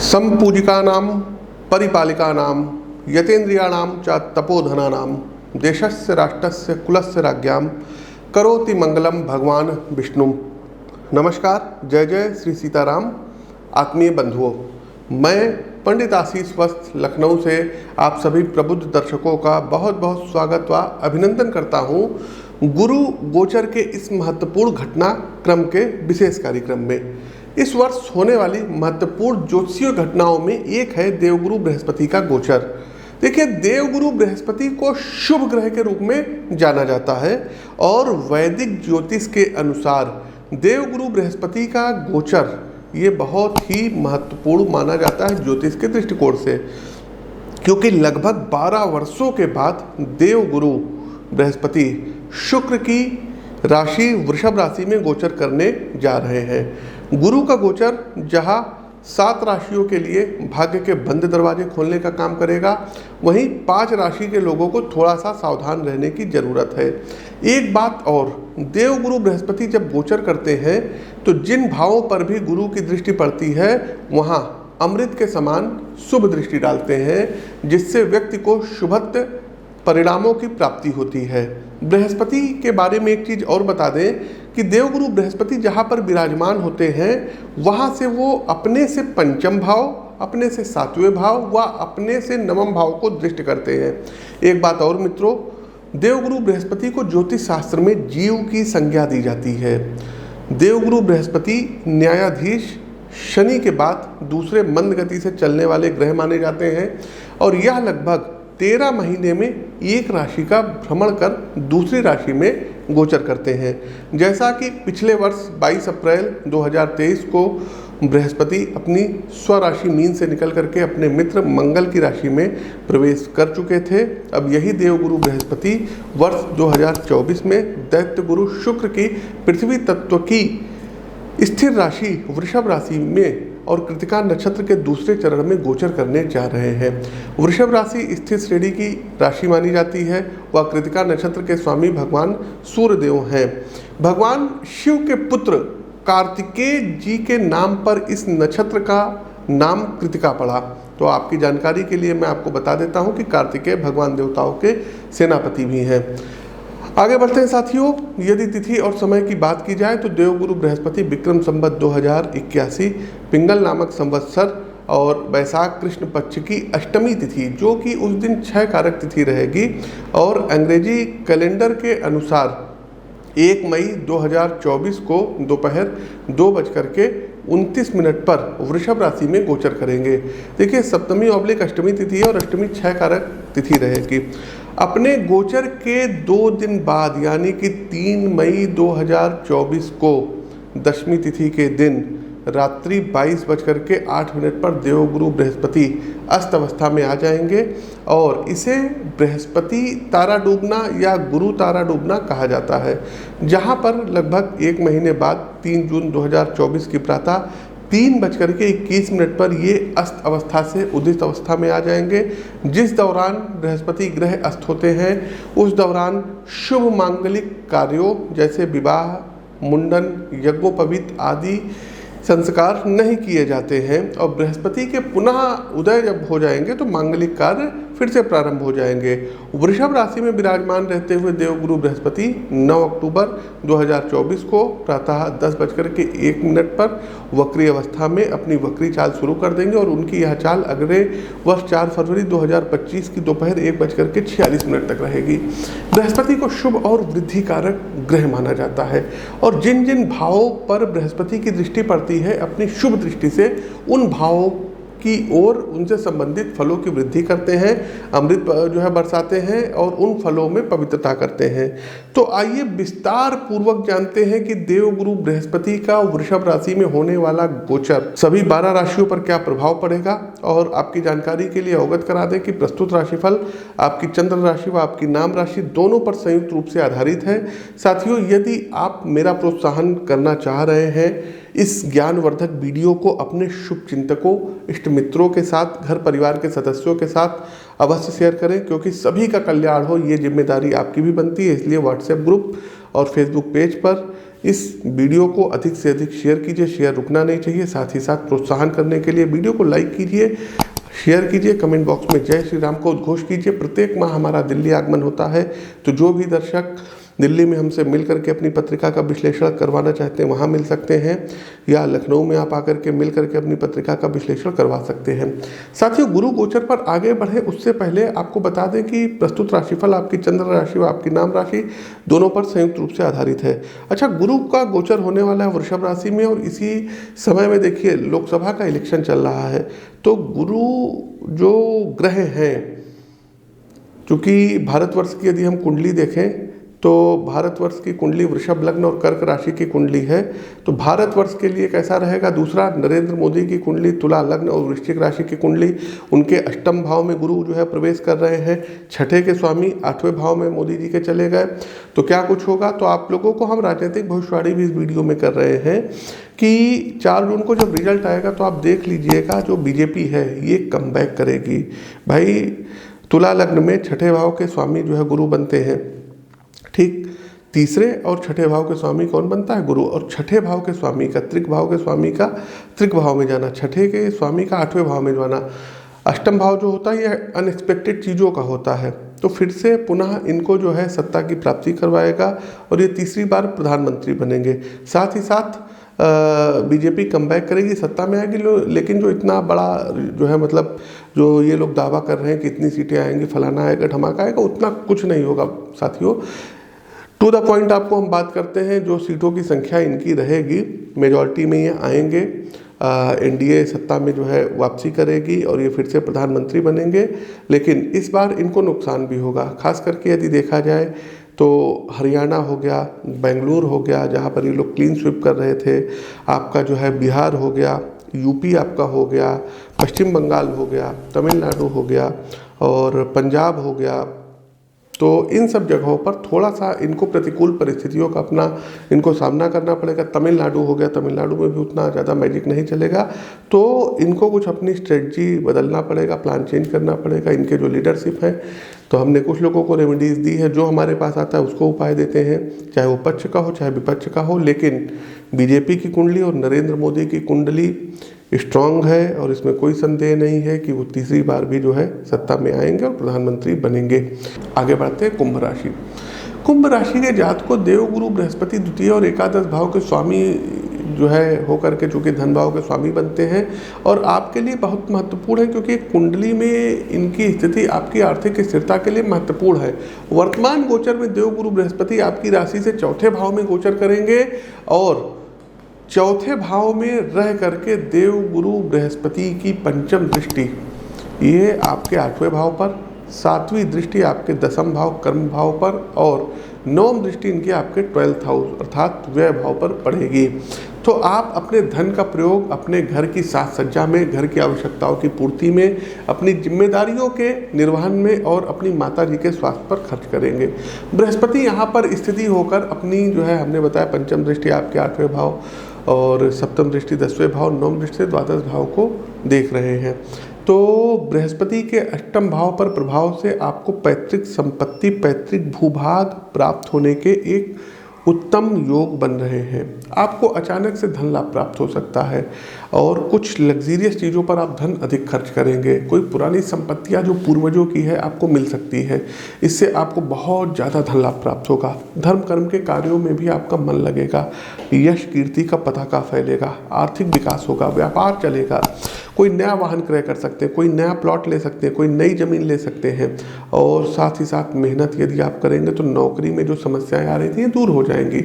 संपूजिकानां परिपालिकानां यतेन्द्रियाणां च तपोधनानां देशस्य राष्ट्रस्य कुलस्य राज्ञां करोति मंगलम भगवान विष्णु। नमस्कार, जय जय श्री सीताराम। आत्मीय बंधुओं, मैं पंडित आशीष वस्त लखनऊ से आप सभी प्रबुद्ध दर्शकों का बहुत बहुत स्वागत व अभिनंदन करता हूं गुरु गोचर के इस महत्वपूर्ण घटनाक्रम के विशेष कार्यक्रम में। इस वर्ष होने वाली महत्वपूर्ण ज्योतिषीय घटनाओं में एक है देवगुरु बृहस्पति का गोचर। देखिए, देवगुरु बृहस्पति को शुभ ग्रह के रूप में जाना जाता है और वैदिक ज्योतिष के अनुसार देवगुरु बृहस्पति का गोचर ये बहुत ही महत्वपूर्ण माना जाता है ज्योतिष के दृष्टिकोण से, क्योंकि लगभग 12 वर्षों के बाद देवगुरु बृहस्पति शुक्र की राशि वृषभ राशि में गोचर करने जा रहे हैं। गुरु का गोचर जहां 7 राशियों के लिए भाग्य के बंद दरवाजे खोलने का काम करेगा, वहीं 5 राशि के लोगों को थोड़ा सा सावधान रहने की जरूरत है। एक बात और, देवगुरु बृहस्पति जब गोचर करते हैं तो जिन भावों पर भी गुरु की दृष्टि पड़ती है वहां अमृत के समान शुभ दृष्टि डालते हैं, जिससे व्यक्ति को शुभत्व परिणामों की प्राप्ति होती है। बृहस्पति के बारे में एक चीज और बता दें कि देवगुरु बृहस्पति जहाँ पर विराजमान होते हैं वहाँ से वो अपने से पंचम भाव, अपने से 7वें भाव व अपने से 9वें भाव को दृष्टि करते हैं। एक बात और मित्रों, देवगुरु बृहस्पति को ज्योतिष शास्त्र में जीव की संज्ञा दी जाती है। देवगुरु बृहस्पति न्यायाधीश शनि के बाद दूसरे मंद गति से चलने वाले ग्रह माने जाते हैं और यह लगभग 13 महीने में एक राशि का भ्रमण कर दूसरी राशि में गोचर करते हैं। जैसा कि पिछले वर्ष 22 अप्रैल 2023 को बृहस्पति अपनी स्वराशि मीन से निकल करके अपने मित्र मंगल की राशि में प्रवेश कर चुके थे। अब यही देवगुरु बृहस्पति वर्ष 2024 में दैत्य गुरु शुक्र की पृथ्वी तत्व की स्थिर राशि वृषभ राशि में और कृतिका नक्षत्र के दूसरे चरण में गोचर करने जा रहे हैं। वृषभ राशि स्थिर श्रेणी की राशि मानी जाती है। वह कृतिका नक्षत्र के स्वामी भगवान सूर्यदेव हैं। भगवान शिव के पुत्र कार्तिकेय जी के नाम पर इस नक्षत्र का नाम कृतिका पड़ा। तो आपकी जानकारी के लिए मैं आपको बता देता हूं कि कार्तिकेय भगवान देवताओं के सेनापति भी हैं। आगे बढ़ते हैं साथियों, यदि तिथि और समय की बात की जाए तो देवगुरु बृहस्पति विक्रम संवत 2081 पिंगल नामक संवत्सर और वैशाख कृष्ण पक्ष की अष्टमी तिथि, जो कि उस दिन 6 कारक तिथि रहेगी, और अंग्रेजी कैलेंडर के अनुसार 1 मई 2024 को दोपहर 2:29 पर वृषभ राशि में गोचर करेंगे। देखिए, सप्तमी ऑब्लिक अष्टमी तिथि है और अष्टमी 6 कारक तिथि रहेगी। अपने गोचर के 2 दिन बाद यानी कि 3 मई 2024 को दशमी तिथि के दिन रात्रि 22:08 पर देवगुरु बृहस्पति अस्त अवस्था में आ जाएंगे और इसे बृहस्पति तारा डूबना या गुरु तारा डूबना कहा जाता है, जहां पर लगभग 1 महीने बाद 3 जून 2024 की प्रातः 3:21 पर ये अस्त अवस्था से उदित अवस्था में आ जाएंगे। जिस दौरान बृहस्पति ग्रह अस्त होते हैं उस दौरान शुभ मांगलिक कार्यों जैसे विवाह, मुंडन, यज्ञोपवीत आदि संस्कार नहीं किए जाते हैं और बृहस्पति के पुनः उदय जब हो जाएंगे तो मांगलिक कार्य फिर से प्रारंभ हो जाएंगे। वृषभ राशि में विराजमान रहते हुए देवगुरु बृहस्पति 9 अक्टूबर 2024 को प्रातः 10:01 पर वक्री अवस्था में अपनी वक्री चाल शुरू कर देंगे और उनकी यह चाल अगले वर्ष 4 फरवरी 2025 की दोपहर 1:46 तक रहेगी। बृहस्पति को शुभ और वृद्धि कारक ग्रह माना जाता है और जिन जिन भावों पर बृहस्पति की दृष्टि पड़ती है अपनी शुभ दृष्टि से उन भावों की ओर उनसे संबंधित फलों की वृद्धि करते हैं, अमृत जो है बरसाते हैं और उन फलों में पवित्रता करते हैं। तो आइए विस्तार पूर्वक जानते हैं कि देवगुरु बृहस्पति का वृषभ राशि में होने वाला गोचर सभी 12 राशियों पर क्या प्रभाव पड़ेगा। और आपकी जानकारी के लिए अवगत करा दें कि प्रस्तुत राशिफल आपकी चंद्र राशि व आपकी नाम राशि दोनों पर संयुक्त रूप से आधारित है। साथियों, यदि आप मेरा प्रोत्साहन करना चाह रहे हैं इस ज्ञानवर्धक वीडियो को अपने शुभ चिंतकों, इष्ट मित्रों के साथ, घर परिवार के सदस्यों के साथ अवश्य शेयर करें, क्योंकि सभी का कल्याण हो ये जिम्मेदारी आपकी भी बनती है। इसलिए व्हाट्सएप ग्रुप और फेसबुक पेज पर इस वीडियो को अधिक से अधिक शेयर कीजिए, शेयर रुकना नहीं चाहिए। साथ ही साथ प्रोत्साहन करने के लिए वीडियो को लाइक कीजिए, शेयर कीजिए, कमेंट बॉक्स में जय श्री राम को उद्घोष कीजिए। प्रत्येक माह हमारा दिल्ली आगमन होता है, तो जो भी दर्शक दिल्ली में हमसे मिल करके अपनी पत्रिका का विश्लेषण करवाना चाहते हैं वहाँ मिल सकते हैं, या लखनऊ में आप आकर के मिल करके अपनी पत्रिका का विश्लेषण करवा सकते हैं। साथियों, गुरु गोचर पर आगे बढ़े उससे पहले आपको बता दें कि प्रस्तुत राशिफल आपकी चंद्र राशि व आपकी नाम राशि दोनों पर संयुक्त रूप से आधारित है। अच्छा, गुरु का गोचर होने वाला है वृषभ राशि में, और इसी समय में देखिए लोकसभा का इलेक्शन चल रहा है। तो गुरु जो ग्रह हैं, चूँकि भारतवर्ष की यदि हम कुंडली देखें तो भारतवर्ष की कुंडली वृषभ लग्न और कर्क राशि की कुंडली है, तो भारतवर्ष के लिए कैसा रहेगा। दूसरा, नरेंद्र मोदी की कुंडली तुला लग्न और वृश्चिक राशि की कुंडली, उनके अष्टम भाव में गुरु जो है प्रवेश कर रहे हैं। छठे के स्वामी 8वें भाव में मोदी जी के चले गए, तो क्या कुछ होगा। तो आप लोगों को हम राजनीतिक भविष्यवाणी भी इस वीडियो में कर रहे हैं कि 4 जून को जब रिजल्ट आएगा तो आप देख लीजिएगा जो बीजेपी है ये कमबैक करेगी। भाई, तुला लग्न में छठे भाव के स्वामी जो है गुरु बनते हैं, ठीक। तीसरे और छठे भाव के स्वामी कौन बनता है, गुरु। और छठे भाव के स्वामी का त्रिक भाव के स्वामी का त्रिक भाव में जाना, छठे के स्वामी का 8वें भाव में जाना। अष्टम भाव जो होता है ये अनएक्सपेक्टेड चीज़ों का होता है, तो फिर से पुनः इनको जो है सत्ता की प्राप्ति करवाएगा और ये तीसरी बार प्रधानमंत्री बनेंगे। साथ ही साथ बीजेपी कमबैक करेगी, सत्ता में आएगी। लेकिन जो इतना बड़ा जो है मतलब जो ये लोग दावा कर रहे हैं कि इतनी सीटें आएंगी, फलाना आएगा, धमाका आएगा, उतना कुछ नहीं होगा साथियों। टू द पॉइंट आपको हम बात करते हैं, जो सीटों की संख्या इनकी रहेगी मेजॉरिटी में ये आएंगे। एनडीए सत्ता में जो है वापसी करेगी और ये फिर से प्रधानमंत्री बनेंगे। लेकिन इस बार इनको नुकसान भी होगा, खास करके यदि देखा जाए तो हरियाणा हो गया, बेंगलुरु हो गया जहाँ पर ये लोग क्लीन स्वीप कर रहे थे, आपका जो है बिहार हो गया, यूपी आपका हो गया, पश्चिम बंगाल हो गया, तमिलनाडु हो गया और पंजाब हो गया। तो इन सब जगहों पर थोड़ा सा इनको प्रतिकूल परिस्थितियों का अपना इनको सामना करना पड़ेगा। तमिलनाडु हो गया, तमिलनाडु में भी उतना ज़्यादा मैजिक नहीं चलेगा, तो इनको कुछ अपनी स्ट्रेटजी बदलना पड़ेगा, प्लान चेंज करना पड़ेगा। इनके जो लीडरशिप है, तो हमने कुछ लोगों को रेमेडीज़ दी है, जो हमारे पास आता है उसको उपाय देते हैं, चाहे वो पक्ष का हो चाहे विपक्ष का हो। लेकिन बीजेपी की कुंडली और नरेंद्र मोदी की कुंडली स्ट्रांग है और इसमें कोई संदेह नहीं है कि वो तीसरी बार भी जो है सत्ता में आएंगे और प्रधानमंत्री बनेंगे। आगे बढ़ते हैं कुंभ राशि। कुंभ राशि के जातक को देवगुरु बृहस्पति द्वितीय और एकादश भाव के स्वामी जो है होकर के चूँकि धन भाव के स्वामी बनते हैं और आपके लिए बहुत महत्वपूर्ण है, क्योंकि कुंडली में इनकी स्थिति आपकी आर्थिक स्थिरता के लिए महत्वपूर्ण है। वर्तमान गोचर में देवगुरु बृहस्पति आपकी राशि से चौथे भाव में गोचर करेंगे और चौथे भाव में रह करके देवगुरु बृहस्पति की पंचम दृष्टि ये आपके 8वें भाव पर, 7वीं दृष्टि आपके 10म भाव कर्म भाव पर और 9वीं दृष्टि इनकी आपके 12th हाउस अर्थात व्यय भाव पर पड़ेगी। तो आप अपने धन का प्रयोग अपने घर की साज सज्जा में, घर की आवश्यकताओं की पूर्ति में, अपनी जिम्मेदारियों के निर्वहन में और अपनी माता जी के स्वास्थ्य पर खर्च करेंगे। बृहस्पति यहाँ पर स्थिति होकर अपनी जो है हमने बताया पंचम दृष्टि आपके 8वें भाव और सप्तम दृष्टि 10वें भाव, 9वीं दृष्टि से द्वादश भाव को देख रहे हैं। तो बृहस्पति के अष्टम भाव पर प्रभाव से आपको पैतृक संपत्ति, पैतृक भूभाग प्राप्त होने के एक उत्तम योग बन रहे हैं। आपको अचानक से धन लाभ प्राप्त हो सकता है और कुछ लग्जीरियस चीज़ों पर आप धन अधिक खर्च करेंगे। कोई पुरानी संपत्तियां जो पूर्वजों की है आपको मिल सकती है, इससे आपको बहुत ज़्यादा धन लाभ प्राप्त होगा। धर्म कर्म के कार्यों में भी आपका मन लगेगा, यश कीर्ति का पताका फैलेगा, आर्थिक विकास होगा, व्यापार चलेगा, कोई नया वाहन क्रय कर सकते हैं, कोई नया प्लॉट ले सकते हैं, कोई नई ज़मीन ले सकते हैं। और साथ ही साथ मेहनत यदि आप करेंगे तो नौकरी में जो समस्याएं आ रही थी दूर हो जाएंगी।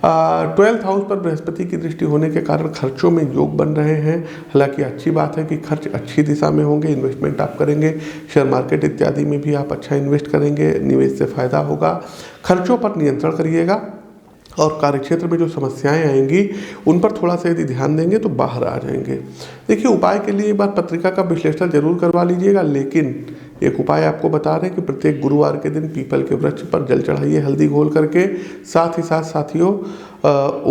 12th हाउस पर बृहस्पति की दृष्टि होने के कारण खर्चों में योग बन रहे हैं। हालांकि अच्छी बात है कि खर्च अच्छी दिशा में होंगे, इन्वेस्टमेंट आप करेंगे, शेयर मार्केट इत्यादि में भी आप अच्छा इन्वेस्ट करेंगे, निवेश से फायदा होगा। खर्चों पर नियंत्रण करिएगा और कार्यक्षेत्र में जो समस्याएं आएंगी उन पर थोड़ा सा यदि ध्यान देंगे तो बाहर आ जाएंगे। देखिए, उपाय के लिए एक बार पत्रिका का विश्लेषण जरूर करवा लीजिएगा, लेकिन एक उपाय आपको बता रहे हैं कि प्रत्येक गुरुवार के दिन पीपल के वृक्ष पर जल चढ़ाइए हल्दी घोल करके। साथ ही साथ साथियों,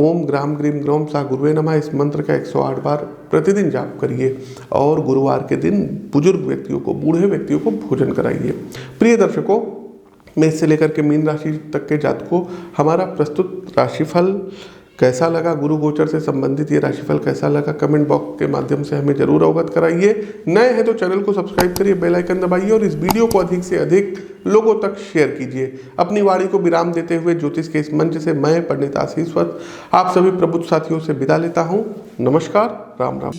ओम ग्राम ग्रीम ग्रोम सा गुरुवे नमः इस मंत्र का 108 बार प्रतिदिन जाप करिए और गुरुवार के दिन बुजुर्ग व्यक्तियों को, बूढ़े व्यक्तियों को भोजन कराइए। प्रिय दर्शकों, मेष से लेकर के मीन राशि तक के जातकों हमारा प्रस्तुत राशिफल कैसा लगा गुरु गोचर से संबंधित ये राशिफल, कैसा लगा कमेंट बॉक्स के माध्यम से हमें जरूर अवगत कराइए। नए हैं तो चैनल को सब्सक्राइब करिए, बेल आइकन दबाइए और इस वीडियो को अधिक से अधिक लोगों तक शेयर कीजिए। अपनी वाणी को विराम देते हुए ज्योतिष के इस मंच से मैं पंडित आशीष वत्स आप सभी प्रबुद्ध साथियों से विदा लेता हूँ। नमस्कार, राम राम।